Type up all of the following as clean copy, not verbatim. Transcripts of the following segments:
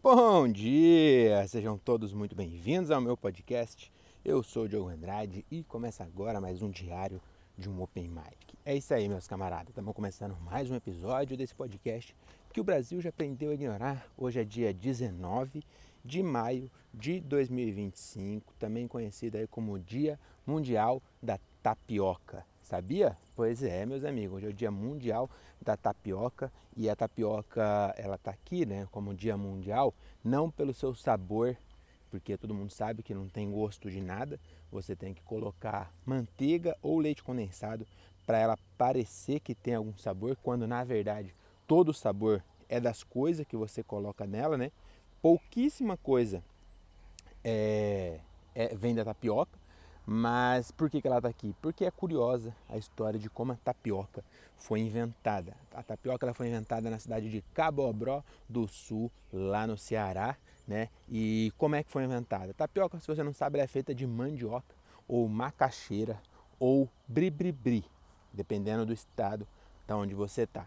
Bom dia! Sejam todos muito bem-vindos ao meu podcast. Eu sou o Diogo Andrade e começa agora mais um diário de um Open Mic. É isso aí, meus camaradas. Estamos começando mais um episódio desse podcast que o Brasil já aprendeu a ignorar. Hoje é dia 19 de maio de 2025, também conhecido aí como Dia Mundial da Tapioca. Sabia? Pois é, meus amigos, hoje é o Dia Mundial da Tapioca e a tapioca, ela tá aqui, né, como Dia Mundial, não pelo seu sabor, porque todo mundo sabe que não tem gosto de nada, você tem que colocar manteiga ou leite condensado para ela parecer que tem algum sabor, quando na verdade todo o sabor é das coisas que você coloca nela, né? Pouquíssima coisa vem da tapioca, mas por que ela está aqui? Porque é curiosa a história de como a tapioca foi inventada. A tapioca ela foi inventada na cidade de Cabobró do Sul, lá no Ceará, né? E como é que foi inventada? A tapioca, se você não sabe, ela é feita de mandioca ou macaxeira ou bribri-bri, dependendo do estado da onde você está.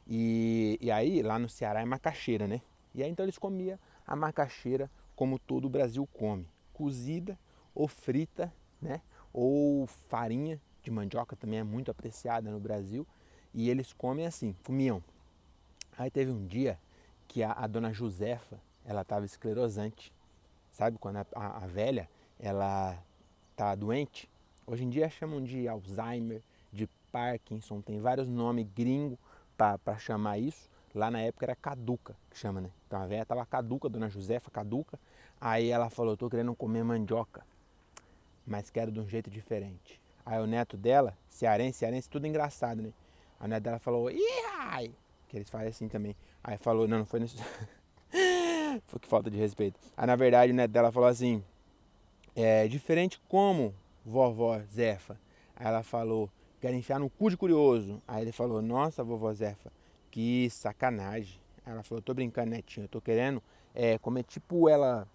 E aí, lá no Ceará é macaxeira, né? E aí então eles comiam a macaxeira como todo o Brasil come, cozida ou frita, né? Ou farinha de mandioca também é muito apreciada no Brasil. E eles comem assim, comiam. Aí teve um dia que a dona Josefa, ela estava esclerosante. Sabe quando a velha, ela tá doente? Hoje em dia chamam de Alzheimer, de Parkinson, tem vários nomes gringos para chamar isso. Lá na época era caduca, que chama, né? Então a velha estava caduca, dona Josefa caduca. Aí ela falou, tô querendo comer mandioca, mas quero de um jeito diferente. Aí o neto dela, cearense, tudo engraçado, né? Aí o neto dela falou, ai, que eles fazem assim também. Aí falou, não foi nisso. Foi que falta de respeito. Aí na verdade o neto dela falou assim, diferente como vovó Zefa. Aí ela falou, quero enfiar no cu de curioso. Aí ele falou, nossa vovó Zefa, que sacanagem. Aí ela falou, tô brincando, netinho, eu tô querendo comer tipo ela,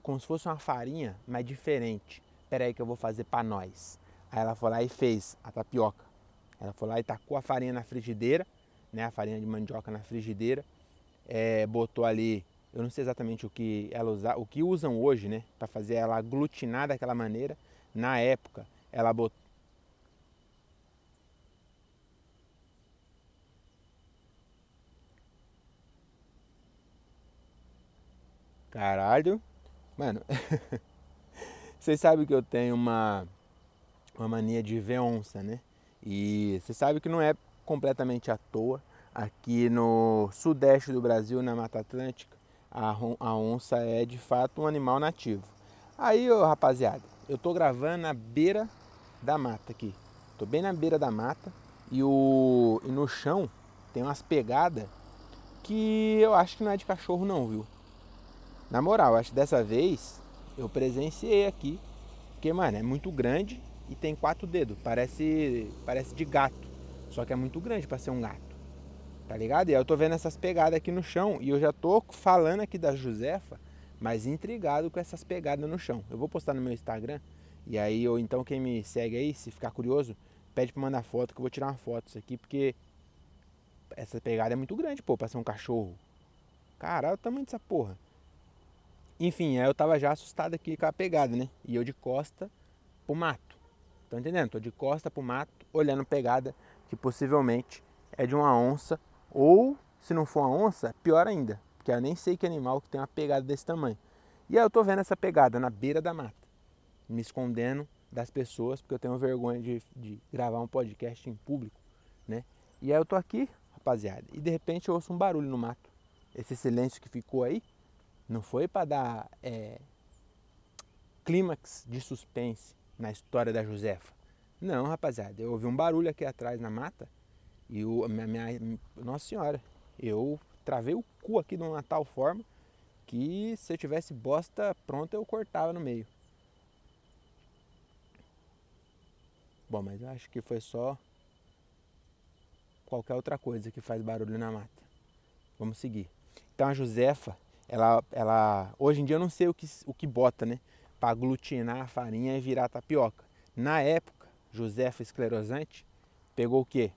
como se fosse uma farinha, mas diferente. Pera aí que eu vou fazer pra nós. Aí ela foi lá e fez a tapioca. Ela foi lá e tacou a farinha na frigideira, né, a farinha de mandioca na frigideira, botou ali, eu não sei exatamente o que ela usa, o que usam hoje, né, para fazer ela aglutinar daquela maneira. Na época, ela botou. Caralho, mano, vocês sabem que eu tenho uma mania de ver onça, né? E você sabe que não é completamente à toa. Aqui no sudeste do Brasil, na Mata Atlântica, a onça é de fato um animal nativo. Aí, ô, rapaziada, eu tô gravando na beira da mata aqui. Tô bem na beira da mata e no chão tem umas pegadas que eu acho que não é de cachorro não, viu? Na moral, acho que dessa vez eu presenciei aqui, porque, mano, é muito grande e tem 4 dedos. Parece de gato. Só que é muito grande para ser um gato. Tá ligado? E aí eu tô vendo essas pegadas aqui no chão. E eu já tô falando aqui da Josefa, mas intrigado com essas pegadas no chão. Eu vou postar no meu Instagram. E aí, ou então quem me segue aí, se ficar curioso, pede pra mandar foto, que eu vou tirar uma foto disso aqui, porque essa pegada é muito grande, pô, pra ser um cachorro. Caralho, o tamanho dessa porra. Enfim, aí eu tava já assustado aqui com a pegada, né? E eu de costa pro mato. Tá entendendo? Tô de costa pro mato, olhando pegada que possivelmente é de uma onça. Ou, se não for uma onça, pior ainda. Porque eu nem sei que animal que tem uma pegada desse tamanho. E aí eu tô vendo essa pegada na beira da mata. Me escondendo das pessoas, porque eu tenho vergonha de gravar um podcast em público, né? E aí eu tô aqui, rapaziada, e de repente eu ouço um barulho no mato. Esse silêncio que ficou aí, não foi para dar clímax de suspense na história da Josefa. Não, rapaziada, eu ouvi um barulho aqui atrás na mata e Nossa Senhora, eu travei o cu aqui de uma tal forma que se eu tivesse bosta pronta eu cortava no meio. Bom, mas eu acho que foi só qualquer outra coisa que faz barulho na mata. Vamos seguir. Então a Josefa, hoje em dia eu não sei o que bota, né? Para aglutinar a farinha e virar tapioca. Na época, Josefa esclerosante pegou o quê?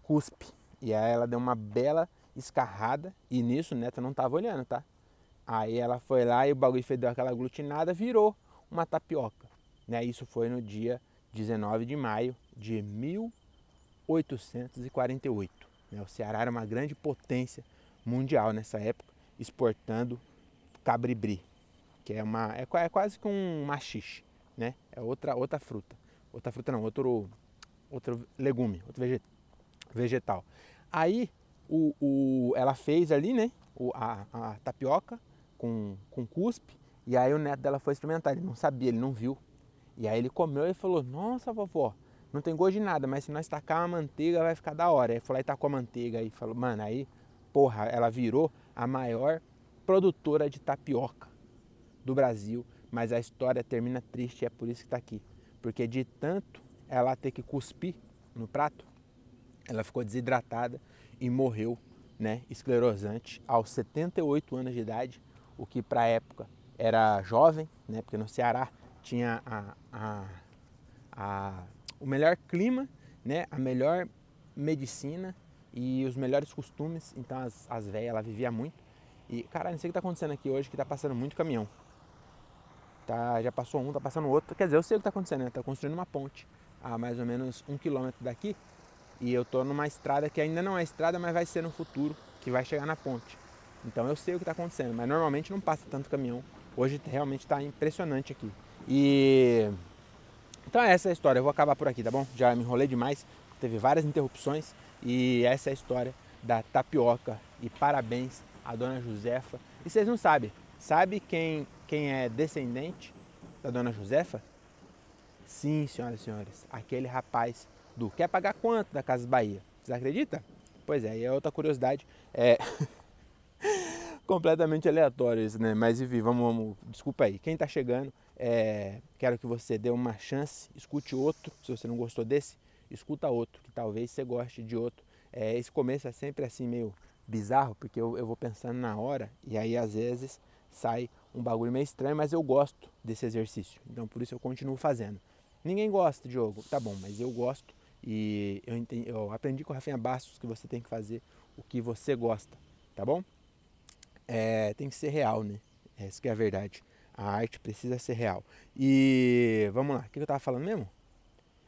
Cuspe. E aí ela deu uma bela escarrada e nisso o neto não estava olhando, tá? Aí ela foi lá e o bagulho deu aquela aglutinada, virou uma tapioca. Né? Isso foi no dia 19 de maio de 1848. Né? O Ceará era uma grande potência mundial nessa época, exportando cabribri, que é quase que um maxixe, né? É outra fruta. Outra fruta não, outro legume, outro vegetal. Aí ela fez ali, né, a tapioca com cuspe, e aí o neto dela foi experimentar, ele não sabia, ele não viu. E aí ele comeu e falou, nossa vovó, não tem gosto de nada, mas se nós tacar uma manteiga vai ficar da hora. Aí foi lá e tacou a manteiga e falou, mano, aí, porra, ela virou a maior produtora de tapioca do Brasil, mas a história termina triste e é por isso que está aqui. Porque de tanto ela ter que cuspir no prato, ela ficou desidratada e morreu, né, esclerosante aos 78 anos de idade, o que para a época era jovem, né, porque no Ceará tinha o melhor clima, né, a melhor medicina e os melhores costumes, então as velhas, ela vivia muito. E, caralho, não sei o que está acontecendo aqui hoje, que está passando muito caminhão. Já passou um, está passando outro. Quer dizer, eu sei o que está acontecendo, né? Está construindo uma ponte a mais ou menos 1 quilômetro daqui. E eu estou numa estrada que ainda não é estrada, mas vai ser no futuro, que vai chegar na ponte. Então eu sei o que está acontecendo, mas normalmente não passa tanto caminhão. Hoje realmente está impressionante aqui. Então essa é a história, eu vou acabar por aqui, tá bom? Já me enrolei demais, teve várias interrupções e essa é a história da tapioca. E parabéns à dona Josefa. E vocês não sabem, sabe quem é descendente da dona Josefa? Sim, senhoras e senhores, aquele rapaz do Quer Pagar Quanto da Casas Bahia. Vocês acreditam? Pois é, e é outra curiosidade. Completamente aleatório isso, né? Mas enfim, vamos, desculpa aí. Quem tá chegando, quero que você dê uma chance, escute outro. Se você não gostou desse, escuta outro, que talvez você goste de outro. Esse começo é sempre assim meio bizarro, porque eu vou pensando na hora e aí às vezes sai um bagulho meio estranho, mas eu gosto desse exercício. Então por isso eu continuo fazendo. Ninguém gosta, Diogo. Tá bom, mas eu gosto e eu aprendi com o Rafinha Bastos que você tem que fazer o que você gosta, tá bom? Tem que ser real, né? Essa que é a verdade. A arte precisa ser real. E vamos lá, o que eu tava falando mesmo?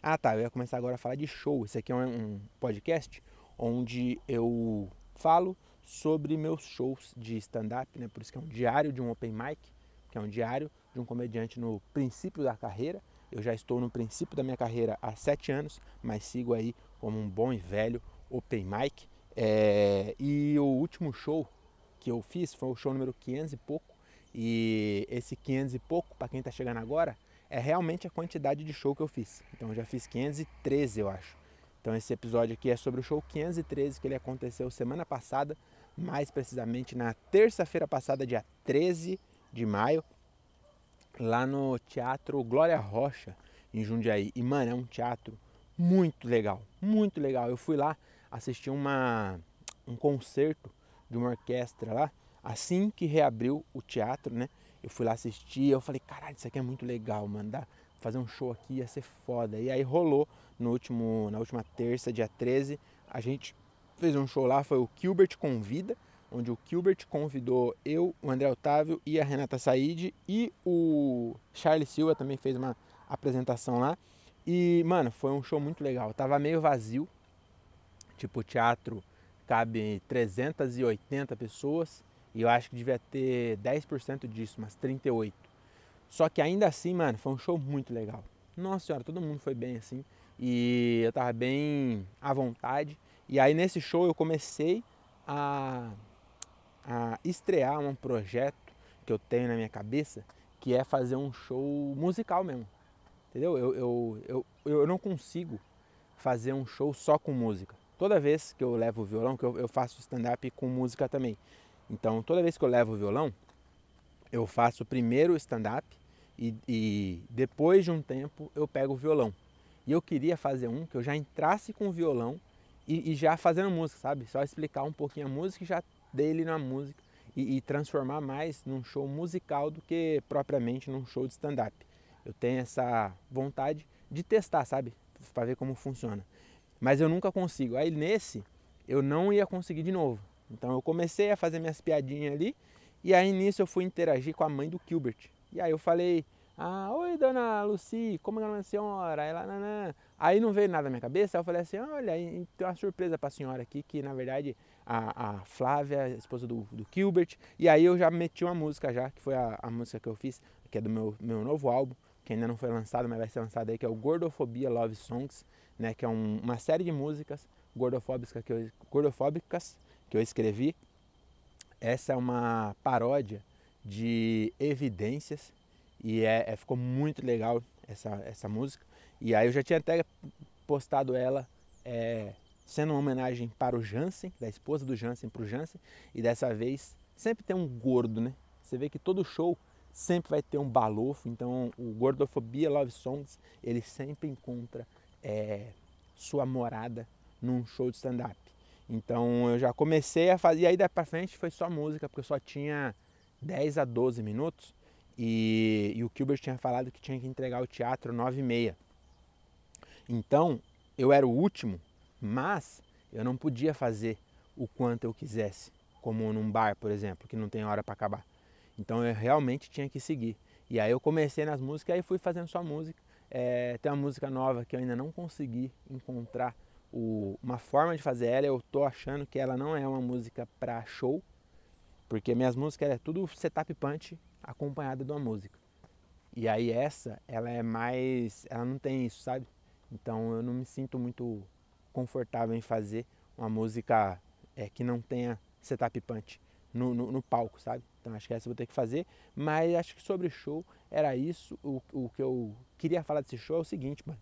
Ah tá, eu ia começar agora a falar de show. Esse aqui é um podcast onde eu falo sobre meus shows de stand-up, né? Por isso que é um diário de um open mic, que é um diário de um comediante no princípio da carreira. Eu já estou no princípio da minha carreira há 7 anos, mas sigo aí como um bom e velho open mic. E o último show que eu fiz foi o show número 500 e pouco, e esse 500 e pouco, para quem está chegando agora, é realmente a quantidade de show que eu fiz. Então eu já fiz 513, eu acho. Então esse episódio aqui é sobre o show 513, que ele aconteceu semana passada, mais precisamente na terça-feira passada, dia 13 de maio, lá no Teatro Glória Rocha, em Jundiaí. E, mano, é um teatro muito legal, muito legal. Eu fui lá assistir um concerto de uma orquestra lá, assim que reabriu o teatro, né? Eu fui lá assistir, eu falei, caralho, isso aqui é muito legal, mano, fazer um show aqui ia ser foda. E aí rolou na última terça, dia 13, a gente fez um show lá, foi o Gilbert Convida, onde o Gilbert convidou eu, o André Otávio e a Renata Said, e o Charles Silva também fez uma apresentação lá. E, mano, foi um show muito legal, tava meio vazio, tipo, o teatro cabe 380 pessoas e eu acho que devia ter 10% disso, umas 38. Só que ainda assim, mano, foi um show muito legal. Nossa senhora, todo mundo foi bem assim e eu tava bem à vontade. E aí nesse show eu comecei a estrear um projeto que eu tenho na minha cabeça, que é fazer um show musical mesmo. Entendeu? Eu não consigo fazer um show só com música. Toda vez que eu levo o violão, que eu faço stand-up com música também. Então, toda vez que eu levo o violão, eu faço primeiro o stand-up e depois de um tempo eu pego o violão. E eu queria fazer um que eu já entrasse com o violão e já fazendo música, sabe? Só explicar um pouquinho a música e já dele na música e transformar mais num show musical do que propriamente num show de stand-up. Eu tenho essa vontade de testar, sabe? Para ver como funciona. Mas eu nunca consigo. Aí nesse eu não ia conseguir de novo. Então eu comecei a fazer minhas piadinhas ali E aí nisso eu fui interagir com a mãe do Gilbert. E aí eu falei, oi dona Lucy, como é a senhora? Ela, nanã. Aí não veio nada na minha cabeça, aí eu falei assim, olha, tem uma surpresa para a senhora aqui, que na verdade a Flávia, a esposa do Gilbert, e aí eu já meti uma música já, que foi a música que eu fiz, que é do meu novo álbum, que ainda não foi lançado, mas vai ser lançado aí, que é o Gordofobia Love Songs, né, que é uma série de músicas gordofóbicas que eu escrevi. Essa é uma paródia de Evidências e ficou muito legal essa música. E aí eu já tinha até postado ela sendo uma homenagem para o Jansen, da esposa do Jansen para o Jansen. E dessa vez sempre tem um gordo, né? Você vê que todo show sempre vai ter um balofo. Então o Gordofobia Love Songs, ele sempre encontra sua morada num show de stand-up. Então eu já comecei a fazer, e aí daí pra frente foi só música, porque eu só tinha 10 a 12 minutos e o Gilbert tinha falado que tinha que entregar o teatro 9h30. Então eu era o último, mas eu não podia fazer o quanto eu quisesse, como num bar, por exemplo, que não tem hora para acabar. Então eu realmente tinha que seguir. E aí eu comecei nas músicas, aí fui fazendo só música. Tem uma música nova que eu ainda não consegui encontrar uma forma de fazer ela. Eu tô achando que ela não é uma música para show, porque minhas músicas é tudo setup punch acompanhada de uma música. E aí ela é mais, ela não tem isso, sabe? Então eu não me sinto muito confortável em fazer uma música que não tenha setup punch no palco, sabe? Então acho que essa eu vou ter que fazer, mas acho que sobre show era isso. O que eu queria falar desse show é o seguinte, mano.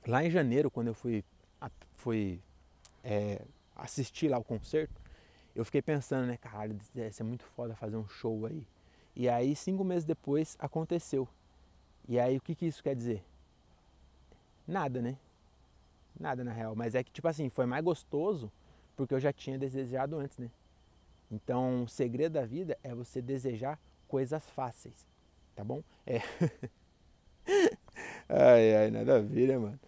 Lá em janeiro, quando eu fui assistir lá o concerto, eu fiquei pensando, né, caralho, deve ser muito foda fazer um show aí. E aí 5 meses depois aconteceu. E aí o que isso quer dizer? Nada, né? Nada na real, mas é que tipo assim, foi mais gostoso porque eu já tinha desejado antes, né? Então o segredo da vida é você desejar coisas fáceis, tá bom? Ai, nada a ver, né, mano?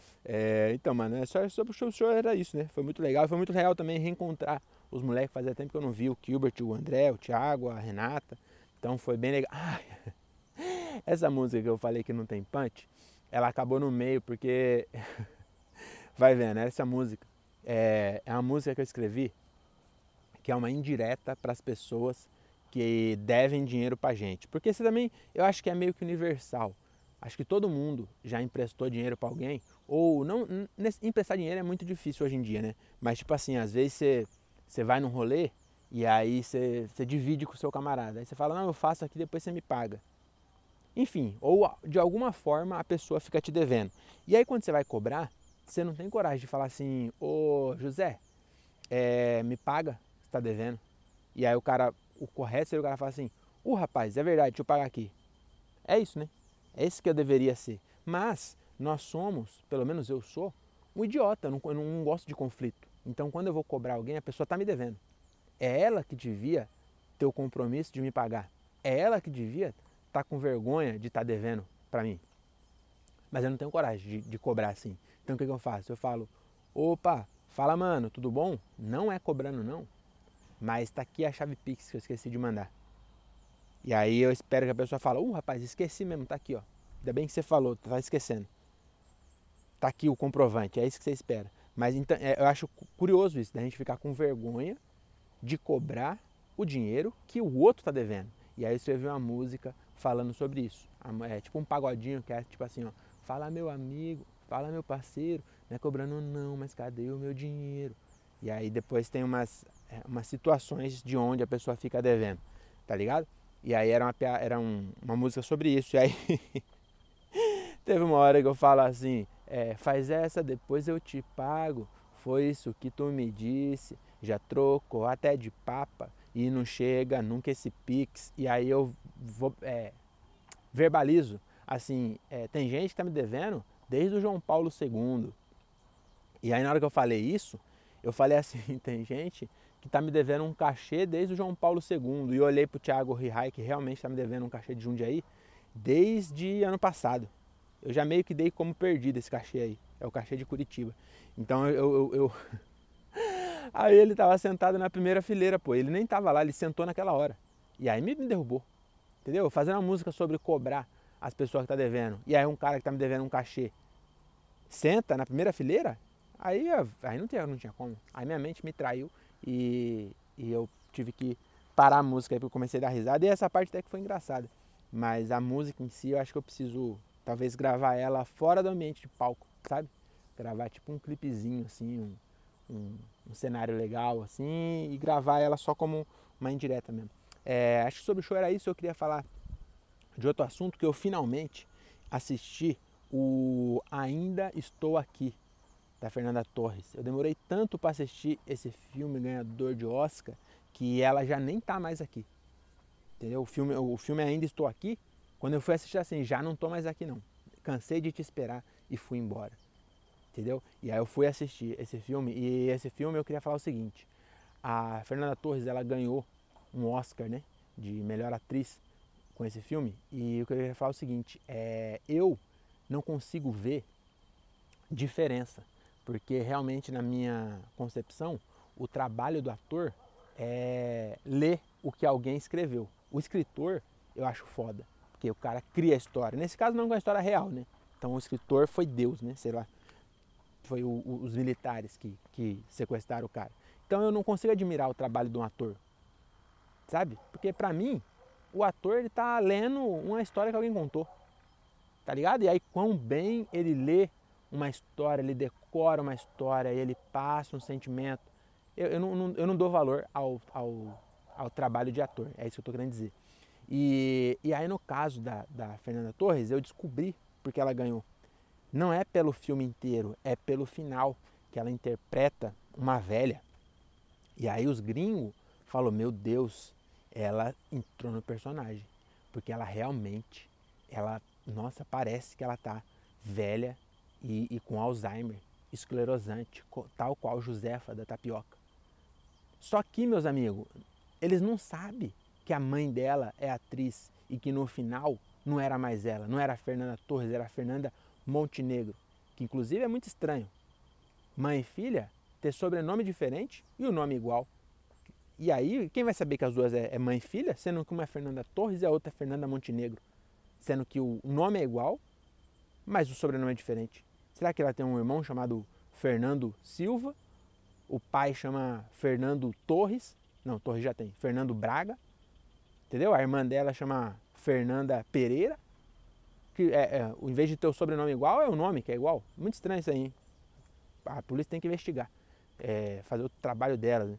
Então, mano, sobre o show era isso, né? Foi muito legal. Foi muito legal também reencontrar os moleques. Fazia tempo que eu não vi o Gilbert, o André, o Thiago, a Renata. Então foi bem legal. Essa música que eu falei que não tem punch, ela acabou no meio porque... Vai vendo, né? Essa música é uma música que eu escrevi que é uma indireta para as pessoas que devem dinheiro pra gente. Porque isso também eu acho que é meio que universal. Acho que todo mundo já emprestou dinheiro para alguém, ou não, emprestar dinheiro é muito difícil hoje em dia, né? Mas tipo assim, às vezes você vai num rolê e aí você divide com o seu camarada. Aí você fala, não, eu faço aqui, depois você me paga. Enfim, ou de alguma forma a pessoa fica te devendo. E aí quando você vai cobrar, você não tem coragem de falar assim, ô José, me paga, você tá devendo. E aí o correto seria o cara falar assim, rapaz, é verdade, deixa eu pagar aqui. É isso, né? É isso que eu deveria ser. Mas nós somos, pelo menos eu sou, um idiota, eu não gosto de conflito. Então quando eu vou cobrar alguém, a pessoa está me devendo. É ela que devia ter o compromisso de me pagar. É ela que devia estar com vergonha de estar devendo para mim. Mas eu não tenho coragem de cobrar assim. Então o que eu faço? Eu falo, opa, fala mano, tudo bom? Não é cobrando não, mas tá aqui a chave Pix que eu esqueci de mandar. E aí eu espero que a pessoa fale, rapaz, esqueci mesmo, tá aqui ó. Ainda bem que você falou, tá esquecendo. Tá aqui o comprovante, é isso que você espera. Mas então, eu acho curioso isso, da gente ficar com vergonha de cobrar o dinheiro que o outro tá devendo. E aí eu escrevi uma música falando sobre isso. É tipo um pagodinho que é tipo assim, ó. Fala meu amigo, fala meu parceiro, não é cobrando não, mas cadê o meu dinheiro? E aí depois tem umas situações de onde a pessoa fica devendo, tá ligado? E aí era uma música sobre isso. E aí teve uma hora que eu falo assim, faz essa, depois eu te pago. Foi isso que tu me disse, já trocou até de papa e não chega nunca esse Pix. E aí eu verbalizo, assim, tem gente que tá me devendo desde o João Paulo II. E aí na hora que eu falei isso, eu falei assim, tem gente que tá me devendo um cachê desde o João Paulo II. E eu olhei pro Thiago Rihai, que realmente tá me devendo um cachê de Jundiaí, desde ano passado. Eu já meio que dei como perdido esse cachê aí. É o cachê de Curitiba. Então eu Aí ele tava sentado na primeira fileira, pô. Ele nem tava lá, ele sentou naquela hora. E aí me derrubou. Entendeu? Fazendo uma música sobre cobrar as pessoas que tá devendo. E aí um cara que tá me devendo um cachê senta na primeira fileira, aí não tinha como. Aí minha mente me traiu e eu tive que parar a música aí porque eu comecei a dar risada. E essa parte até que foi engraçada. Mas a música em si eu acho que eu preciso talvez gravar ela fora do ambiente de palco, sabe? Gravar tipo um clipezinho assim, um cenário legal assim e gravar ela só como uma indireta mesmo. Acho que sobre o show era isso. Eu queria falar de outro assunto que eu finalmente assisti o Ainda Estou Aqui, da Fernanda Torres. Eu demorei tanto para assistir esse filme ganhador de Oscar que ela já nem tá mais aqui. Entendeu? O filme Ainda Estou Aqui, quando eu fui assistir assim, já não tô mais aqui não. Cansei de te esperar e fui embora. Entendeu? E aí eu fui assistir esse filme e esse filme eu queria falar o seguinte. A Fernanda Torres, ela ganhou um Oscar, né, de melhor atriz com esse filme. E eu queria falar o seguinte, eu não consigo ver diferença, porque realmente na minha concepção, o trabalho do ator é ler o que alguém escreveu. O escritor eu acho foda, porque o cara cria a história. Nesse caso não é uma história real, né? Então o escritor foi Deus, né? Sei lá, foi os militares que sequestraram o cara. Então eu não consigo admirar o trabalho de um ator, sabe? Porque pra mim, o ator ele tá lendo uma história que alguém contou, tá ligado? E aí quão bem ele lê uma história, ele decora uma história, ele passa um sentimento. Eu não dou valor ao trabalho de ator, é isso que eu tô querendo dizer. E aí no caso da Fernanda Torres, eu descobri porque ela ganhou. Não é pelo filme inteiro, é pelo final que ela interpreta uma velha. E aí os gringos falam, meu Deus, ela entrou no personagem. Porque ela realmente, nossa, parece que ela tá velha e com Alzheimer, esclerosante, tal qual Josefa da Tapioca. Só que, meus amigos, eles não sabem que a mãe dela é atriz e que no final não era mais ela, não era a Fernanda Torres, era a Fernanda Montenegro, que inclusive é muito estranho. Mãe e filha ter sobrenome diferente e o nome igual. E aí, quem vai saber que as duas é mãe e filha, sendo que uma é Fernanda Torres e a outra é Fernanda Montenegro? Sendo que o nome é igual, mas o sobrenome é diferente. Será que ela tem um irmão chamado Fernando Silva? O pai chama Fernando Torres? Não, Torres já tem. Fernando Braga. Entendeu? A irmã dela chama Fernanda Pereira. Que em vez de ter o sobrenome igual, é o nome que é igual. Muito estranho isso aí, hein? A polícia tem que investigar. Fazer o trabalho dela, né?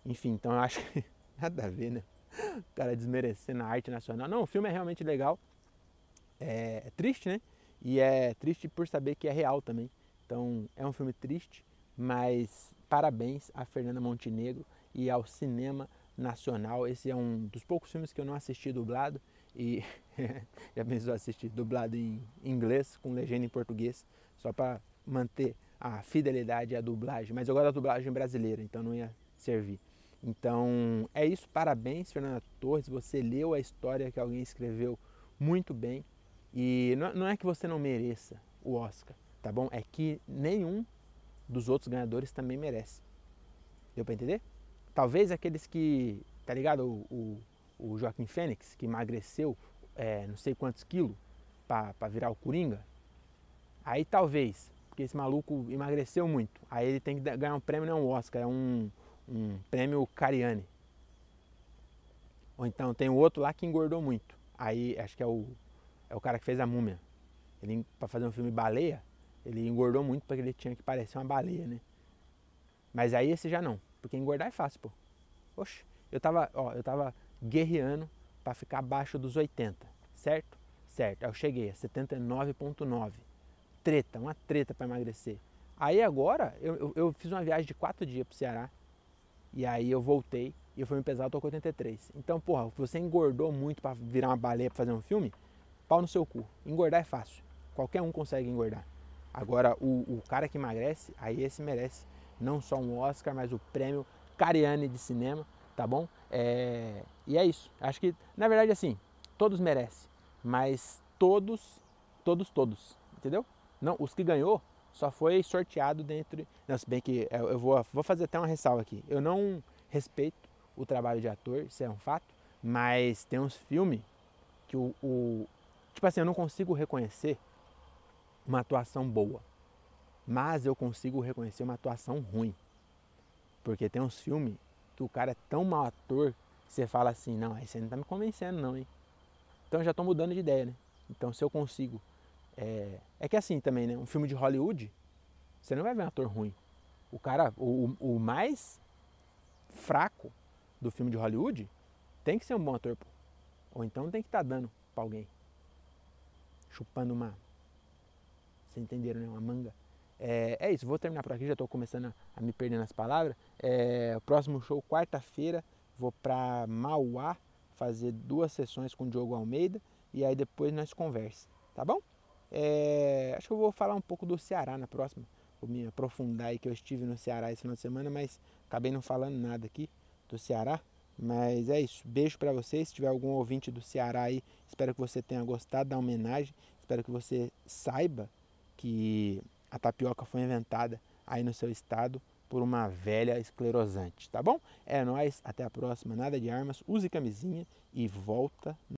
Enfim, então eu acho que nada a ver, né? O cara desmerecendo a arte nacional. Não, o filme é realmente legal. É triste, né? E é triste por saber que é real também. Então é um filme triste, mas parabéns a Fernanda Montenegro e ao cinema nacional. Esse é um dos poucos filmes que eu não assisti dublado e já pensou assistir dublado em inglês com legenda em português, só para manter a fidelidade à dublagem. Mas eu gosto da dublagem brasileira, então não ia servir. Então é isso, parabéns Fernanda Torres, você leu a história que alguém escreveu muito bem. E não é que você não mereça o Oscar, tá bom? É que nenhum dos outros ganhadores também merece. Deu pra entender? Talvez aqueles que, tá ligado? O Joaquim Fênix, que emagreceu não sei quantos quilos pra virar o Coringa. Aí talvez, porque esse maluco emagreceu muito. Aí ele tem que ganhar um prêmio, não é um Oscar, é um prêmio Cariani. Ou então tem o outro lá que engordou muito. Aí acho que é o cara que fez a Múmia. Ele, pra fazer um filme Baleia, ele engordou muito porque ele tinha que parecer uma baleia, né? Mas aí esse já não, porque engordar é fácil, pô. Oxe, eu tava guerreando pra ficar abaixo dos 80, certo? Certo, aí eu cheguei a 79,9. Uma treta pra emagrecer. Aí agora, eu fiz uma viagem de 4 dias pro Ceará, e aí eu voltei, e eu fui me pesar, eu tô com 83. Então, porra, você engordou muito pra virar uma baleia pra fazer um filme, pau no seu cu. Engordar é fácil. Qualquer um consegue engordar. Agora, o cara que emagrece, aí esse merece não só um Oscar, mas o prêmio Cariani de cinema, tá bom? E é isso. Acho que, na verdade, assim, todos merecem. Mas todos, entendeu? Não, os que ganhou só foi sorteado dentro... Não, se bem que eu vou fazer até uma ressalva aqui. Eu não respeito o trabalho de ator, isso é um fato, mas tem uns filmes que tipo assim, eu não consigo reconhecer uma atuação boa, mas eu consigo reconhecer uma atuação ruim. Porque tem uns filmes que o cara é tão mau ator que você fala assim, não, aí você não tá me convencendo não, hein? Então eu já tô mudando de ideia, né? Então se eu consigo... É que assim também, né? Um filme de Hollywood, você não vai ver um ator ruim. O cara, o mais fraco do filme de Hollywood tem que ser um bom ator, pô. Ou então tem que estar dando pra alguém. Chupando uma... Vocês entenderam, né? Uma manga. É isso, vou terminar por aqui, já estou começando a me perder nas palavras. O próximo show, quarta-feira, vou para Mauá fazer 2 sessões com o Diogo Almeida e aí depois nós conversa, tá bom? Acho que eu vou falar um pouco do Ceará na próxima, vou me aprofundar aí que eu estive no Ceará esse final de semana, mas acabei não falando nada aqui do Ceará. Mas é isso, beijo para vocês, se tiver algum ouvinte do Ceará aí, espero que você tenha gostado da homenagem, espero que você saiba que a tapioca foi inventada aí no seu estado por uma velha esclerosante, tá bom? É nóis, até a próxima, nada de armas, use camisinha e volta